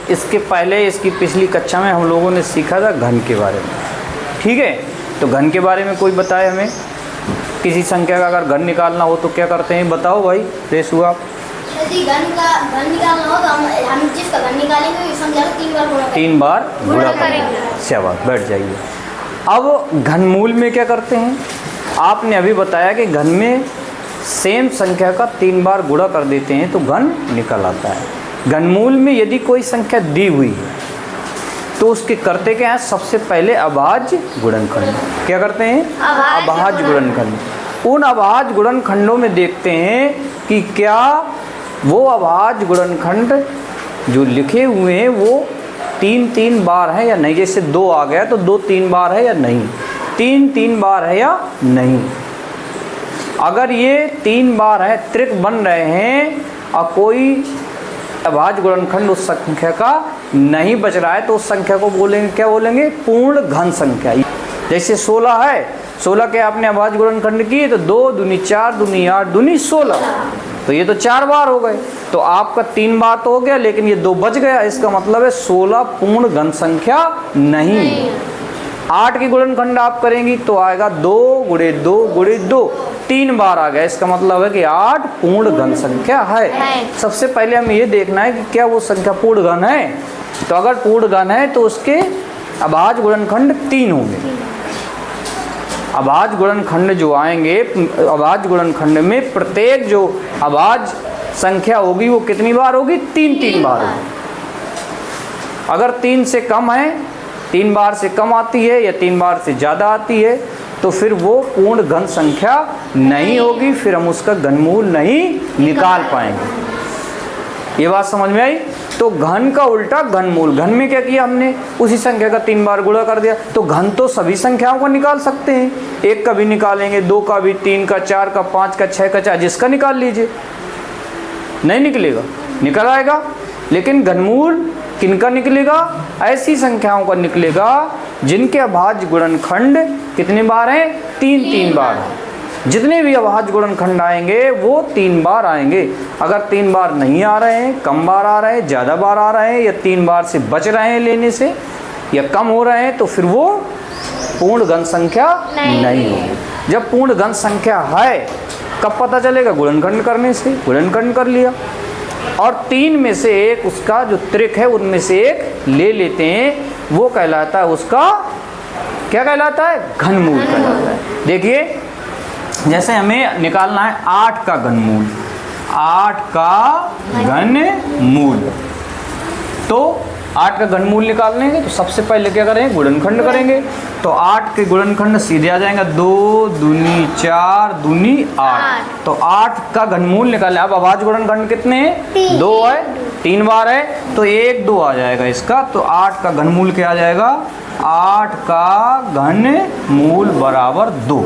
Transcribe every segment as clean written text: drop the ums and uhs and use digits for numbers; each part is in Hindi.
इसके पहले इसकी पिछली कक्षा में हम लोगों ने सीखा था घन के बारे में, ठीक है। तो घन के बारे में कोई बताए हमें, किसी संख्या का अगर घन निकालना हो तो क्या करते हैं, बताओ भाई रेसु आप। यदि घन निकालना हो तो हम जिसका घन निकालेंगे उस संख्या को 3 बार गुणा करेंगे। शाबाश, बैठ जाइए। अब घनमूल में क्या करते हैं, आपने अभी बताया कि घन में सेम संख्या का 3 बार गुणा कर देते हैं तो घन निकल आता है। घनमूल में यदि कोई संख्या दी हुई है तो उसके करते क्या है, सबसे पहले अभाज्य गुणनखंड। क्या करते हैं, अभाज्य गुणनखंड। उन अभाज्य गुणनखंडों में देखते हैं कि क्या वो अभाज्य गुणनखंड जो लिखे हुए हैं वो 3 बार है या नहीं। जैसे 2 आ गया तो 2 3 बार है या नहीं, 3 बार है या नहीं। अगर ये 3 बार है, त्रिक बन रहे हैं और कोई अभाज्य गुणनखंड उस संख्या का नहीं बच रहा है तो उस संख्या को बोलेंगे, क्या बोलेंगे, पूर्ण घन संख्या। जैसे 16 है, 16 के आपने अभाज्य गुणनखंड किए तो 2 दूनी 4 दूनी 8 दूनी 16, तो ये तो 4 बार हो गए। तो आपका 3 बार तो हो गया लेकिन ये 2 बच गया, इसका मतलब है 16 पूर्ण घन संख्या नहीं। 8 की गुणनखंड आप करेंगी तो आएगा 2 गुणे 2 गुणे 2, 3 बार आ गया, इसका मतलब है कि 8 पूर्ण घन संख्या है। सबसे पहले हमें ये देखना है कि क्या वो संख्या पूर्ण घन है। तो अगर पूर्ण घन है तो उसके अभाज्य गुणनखंड 3 होंगे। अभाज्य गुणनखंड जो आएंगे, अभाज्य गुणनखंड में प्रत्येक जो अभाज्य संख्या होगी वो कितनी बार होगी, 3 बार होगी। अगर 3 से कम है, 3 बार से कम आती है या 3 बार से ज़्यादा आती है तो फिर वो पूर्ण घन संख्या नहीं होगी, फिर हम उसका घनमूल नहीं निकाल पाएंगे। ये बात समझ में आई। तो घन का उल्टा घनमूल। घन में क्या किया हमने, उसी संख्या का 3 बार गुणा कर दिया। तो घन तो सभी संख्याओं को निकाल सकते हैं, 1 का भी निकालेंगे, 2 का भी, 3 का, 4 का, 5 का, 6 का, 4 जिसका निकाल लीजिए, नहीं निकलेगा, निकल आएगा। लेकिन घनमूल किनका निकलेगा, ऐसी संख्याओं का निकलेगा जिनके अभाज्य गुणनखंड कितने बार हैं, 3 बार हैं। जितने भी अभाज्य गुणनखंड आएंगे वो 3 बार आएंगे। अगर 3 बार नहीं आ रहे हैं, कम बार आ रहे हैं, ज़्यादा बार आ रहे हैं या 3 बार से बच रहे हैं लेने से या कम हो रहे हैं तो फिर वो पूर्ण घन संख्या नहीं होगी। जब पूर्ण घन संख्या है कब पता चलेगा, गुणनखंड करने से। गुणनखंड कर लिया और 3 में से एक उसका जो त्रिक है उनमें से एक ले लेते हैं, वो कहलाता है, उसका क्या कहलाता है, घनमूल कहलाता है। देखिए जैसे हमें निकालना है 8 का घनमूल, 8 का घनमूल, तो 8 का घनमूल निकालने तो सबसे पहले क्या करेंगे, गुणनखंड करेंगे। तो 8 के गुणनखंड सीधे आ जाएंगे, 2 दूनी 4 दूनी 8। तो 8 का घनमूल निकालने। अब अभाज्य गुणनखंड कितने हैं, 2 है, 3 बार है तो 1 2 आ जाएगा इसका। तो 8 का घनमूल क्या आ जाएगा, 8 का घनमूल बराबर 2।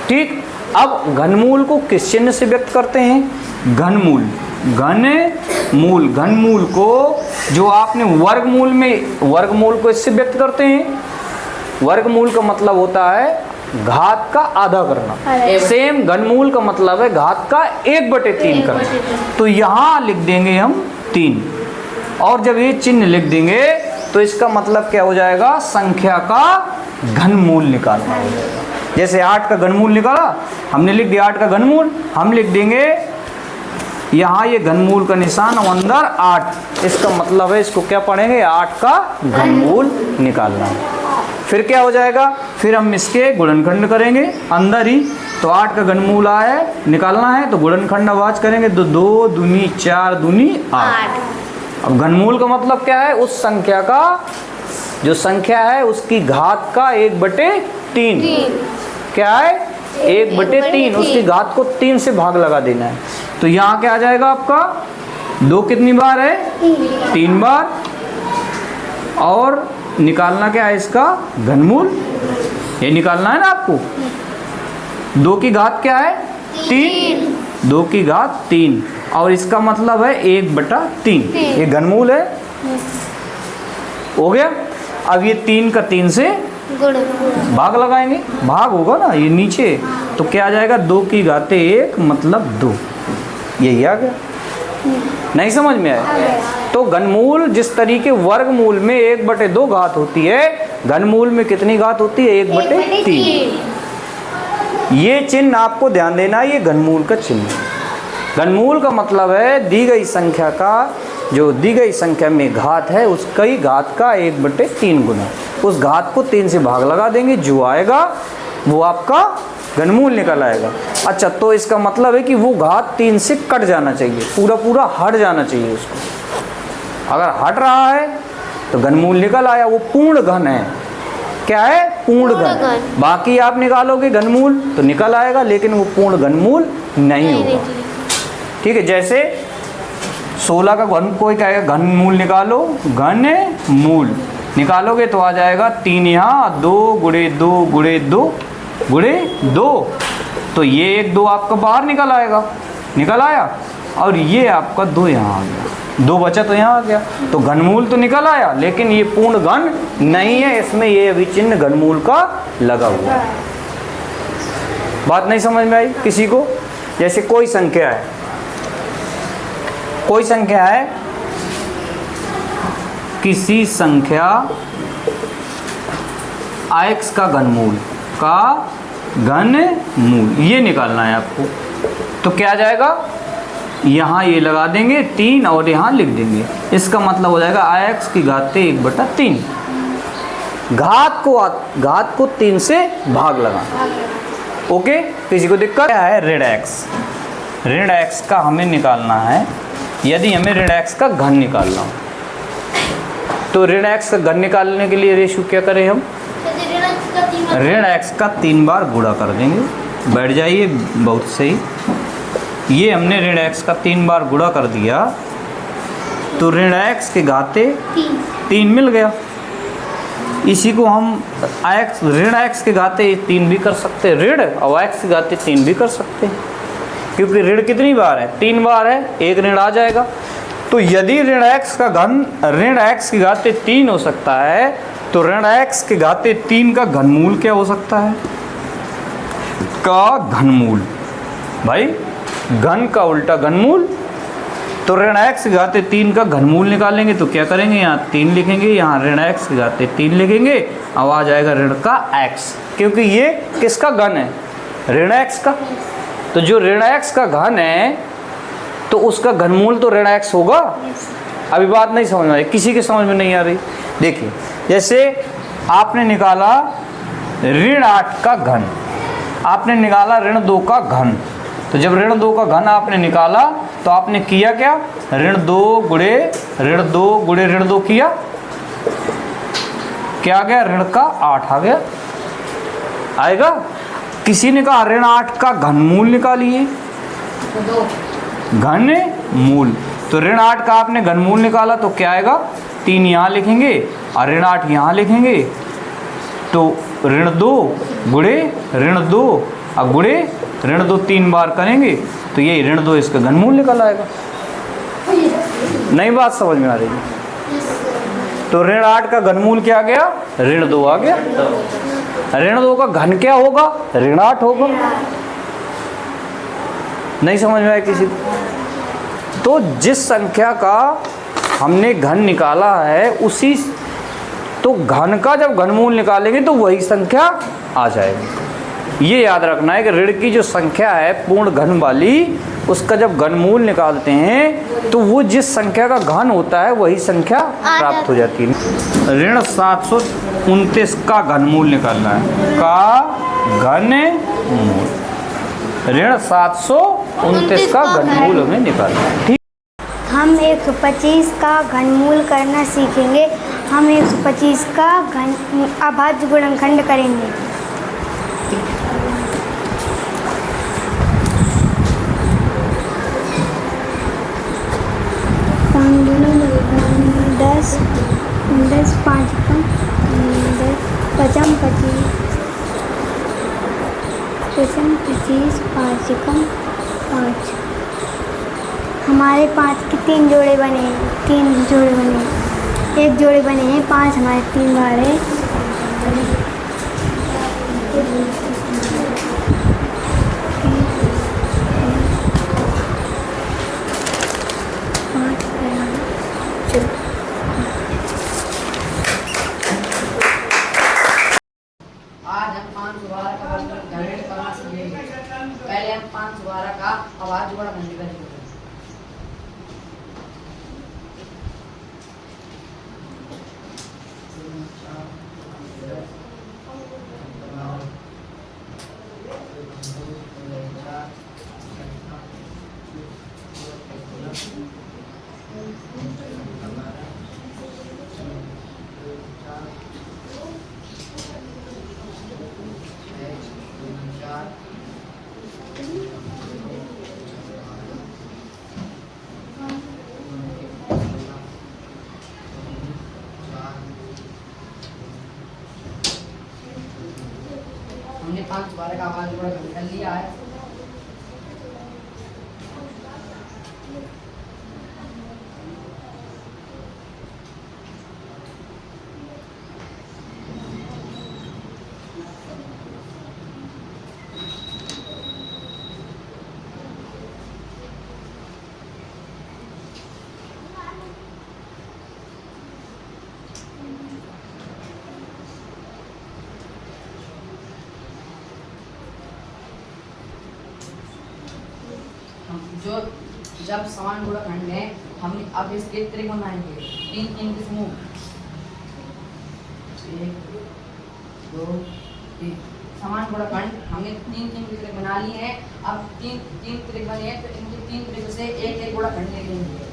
ठीक। अब घनमूल को किस चिन्ह से व्यक्त करते हैं, घनमूल। घनमूल, घनमूल को जो आपने वर्गमूल में, वर्गमूल को इससे व्यक्त करते हैं। वर्गमूल का मतलब होता है घात का आधा करना। सेम घनमूल का मतलब है घात का 1/3 करना। तो यहाँ लिख देंगे हम 3 और जब ये चिन्ह लिख देंगे तो इसका मतलब क्या हो जाएगा, संख्या का घनमूल निकालना हो जाएगा। जैसे 8 का घनमूल निकाला, हमने लिख दिया 8 का घनमूल, हम लिख देंगे यहाँ ये घनमूल का निशान और अंदर 8। इसका मतलब है इसको क्या पढ़ेंगे, 8 का घनमूल निकालना है। फिर क्या हो जाएगा, फिर हम इसके गुणनखंड करेंगे अंदर ही। तो 8 का घनमूल आया निकालना है तो गुणनखंड आवाज करेंगे, तो 2 दूनी 4 दूनी 8। अब घनमूल का मतलब क्या है, उस संख्या का, जो संख्या है उसकी घात का 1/3। क्या है, 1/3, उसकी घात को 3 से भाग लगा देना है। तो यहाँ क्या आ जाएगा आपका, 2 कितनी बार है, 3 बार, और निकालना क्या है इसका घनमूल, ये निकालना है ना आपको। 2 की घात क्या है, 3, 2 की घात 3 और इसका मतलब है 1/3, ये घनमूल है। हो गया। अब ये 3 का 3 से भाग लगाएंगे, भाग होगा ना ये नीचे, तो क्या आ जाएगा, 2 की घात 1 मतलब 2, यही आ गया। नहीं समझ में आया? तो घनमूल जिस तरीके वर्गमूल में 1/2 घात होती है, घनमूल में कितनी घात होती है? 1/3। ये चिन्ह आपको ध्यान देना है, ये घनमूल का चिन्ह। घनमूल का मतलब है दी गई संख्या का, जो दी गई संख्या में घात है उसका ही घात का 1/3 गुना। उस घात को 3 से भाग लगा देंगे, जो आएगा वो आपका घनमूल निकल आएगा। अच्छा, तो इसका मतलब है कि वो घात 3 से कट जाना चाहिए, पूरा पूरा हट जाना चाहिए उसको। अगर हट रहा है तो घनमूल निकल आया, वो पूर्ण घन है। क्या है? पूर्ण घन। बाकी आप निकालोगे घनमूल तो निकल आएगा, लेकिन वो पूर्ण घनमूल नहीं होगा। ठीक है, जैसे 16 का घन, कोई कहेगा घनमूल निकालो, घनमूल निकालोगे तो आ जाएगा 3 यहाँ, 2 गुणे 2 गुणे 2 गुणे 2, तो ये 1 2 आपका बाहर निकल आएगा, निकल आया, और ये आपका 2 यहाँ आ गया, 2 बचा तो यहाँ आ गया। तो घनमूल तो निकल आया, लेकिन ये पूर्ण घन नहीं है, इसमें ये अभी चिन्ह घनमूल का लगा हुआ है। बात नहीं समझ में आई किसी को? जैसे कोई संख्या है, कोई संख्या है, किसी संख्या x का घनमूल का घनमूल, ये निकालना है आपको। तो क्या आ जाएगा? यहाँ ये लगा देंगे 3 और यहाँ लिख देंगे, इसका मतलब हो जाएगा x की घात 1/3। घात को 3 से भाग लगा। ओके, किसी को दिक्कत? क्या है? ऋण x। ऋण x का हमें निकालना है, यदि हमें ऋण x का घन निकालना हो तो ऋण x का घन निकालने के लिए रेशो क्या करें हम? ऋण x का 3 बार गुणा कर देंगे। बैठ जाइए, बहुत सही। ये हमने ऋण x का 3 बार गुणा कर दिया, तो ऋण x के घाते 3 मिल गया। इसी को हम ऋण x के घाते 3 भी कर सकते हैं, ऋण और x के घाते 3 भी कर सकते हैं, क्योंकि ऋण कितनी बार है? 3 बार है, एक ऋण आ जाएगा। तो यदि ऋण x का घन ऋण x की घाते 3 हो सकता है, तो ऋण x के घाते 3 का घनमूल क्या हो सकता है? का घनमूल, भाई घन का उल्टा घनमूल। तो ऋण x के घाते 3 का घनमूल निकालेंगे तो क्या करेंगे? यहाँ 3 लिखेंगे, यहाँ ऋण x के घाते 3 लिखेंगे, अब आ जाएगा ऋण का x, क्योंकि ये किसका घन है? ऋण x का। तो जो ऋण x का घन है तो उसका घनमूल तो ऋण x होगा। अभी बात नहीं समझ में आई? किसी के समझ में नहीं आ रही? देखिए, जैसे आपने निकाला ऋण 8 का घन, आपने निकाला ऋण 2 का घन। तो जब ऋण 2 का घन आपने निकाला तो आपने किया क्या? ऋण 2 गुणे ऋण 2 गुणे ऋण 2 किया, क्या आ गया? ऋण का 8 आ गया, आएगा। किसी ने कहा ऋण 8 का घनमूल निकालिए, घनमूल। तो ऋण 8 का आपने घनमूल निकाला तो क्या आएगा? 3 यहाँ लिखेंगे और ऋण 8 यहाँ लिखेंगे, तो ऋण 2 गुणे ऋण 2 और गुणे ऋण 2 3 बार करेंगे तो ये ऋण 2 इसका घनमूल निकल आएगा। नई बात समझ में आ रही है? तो ऋण 8 का घनमूल क्या आ गया? ऋण 2 आ गया। ऋण 2 का घन क्या होगा? ऋण 8 होगा। नहीं समझ में आया किसी को? तो जिस संख्या का हमने घन निकाला है उसी, तो घन का जब घनमूल निकालेंगे तो वही संख्या आ जाएगी। ये याद रखना है कि ऋण की जो संख्या है पूर्ण घन वाली, उसका जब घनमूल निकालते हैं तो वो जिस संख्या का घन होता है वही संख्या प्राप्त हो जाती है। ऋण 729 का घनमूल निकालना है, का घनमूल। ऋण 729 का घनमूल हमें निकालना है। ठीक, हम 125 का घनमूल करना सीखेंगे। हम 125 का अभाज्य गुणनखंड करेंगे। दस 5 कम 10 25 5 कम 5। हमारे 5 के 3 जोड़े बने हैं, 3 जोड़े बने हैं, 1 जोड़े बने हैं, 5 हमारे 3 बार है। जनरेट करना सीखेंगे। पहले हम 5 12 का आवाज जोड़ा खंड करेंगे। हमने 5 12 का आवाज जोड़ा खंड कर लिया है। जो जब समान गुणा खंड है हम अब इसके त्रिकोण बनाएंगे। 3 3 के समूह 1 2 3 समान गुणा खंड हमने 3 3 के त्रिकोण बना लिए हैं। अब 3 3 त्रिकोण बने हैं तो इनके 3 त्रिकोण से एक एक गुणा खंड ले लेंगे।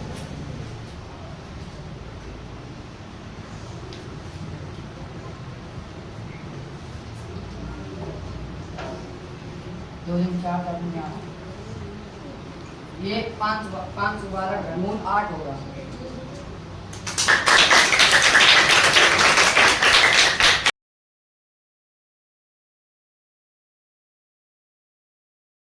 दो 4 का गुणा ये 5 12 घनमूल 8 होगा।